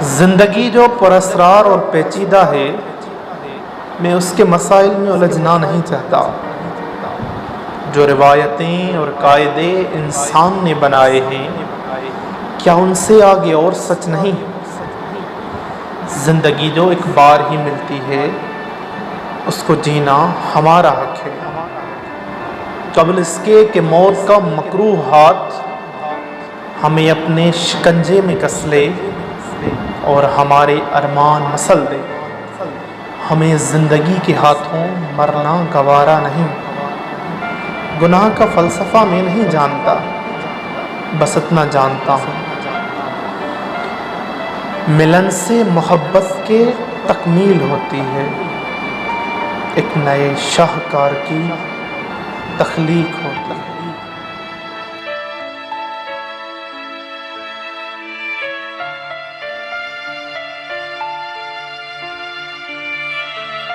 زندگی جو پراسرار اور پیچیدہ ہے، میں اس کے مسائل میں الجھنا نہیں چاہتا۔ جو روایتیں اور قاعدے انسان نے بنائے ہیں، کیا ان سے آگے اور سچ نہیں؟ زندگی جو ایک بار ہی ملتی ہے، اس کو جینا ہمارا حق ہے، قبل اس کے کہ موت کا مکروہ ہاتھ ہمیں اپنے شکنجے میں کس لے اور ہمارے ارمان مسل دے۔ ہمیں زندگی کے ہاتھوں مرنا گوارا نہیں۔ گناہ کا فلسفہ میں نہیں جانتا، بس اتنا جانتا ہوں، ملن سے محبت کے تکمیل ہوتی ہے، ایک نئے شاہکار کی تخلیق ہوتی ہے۔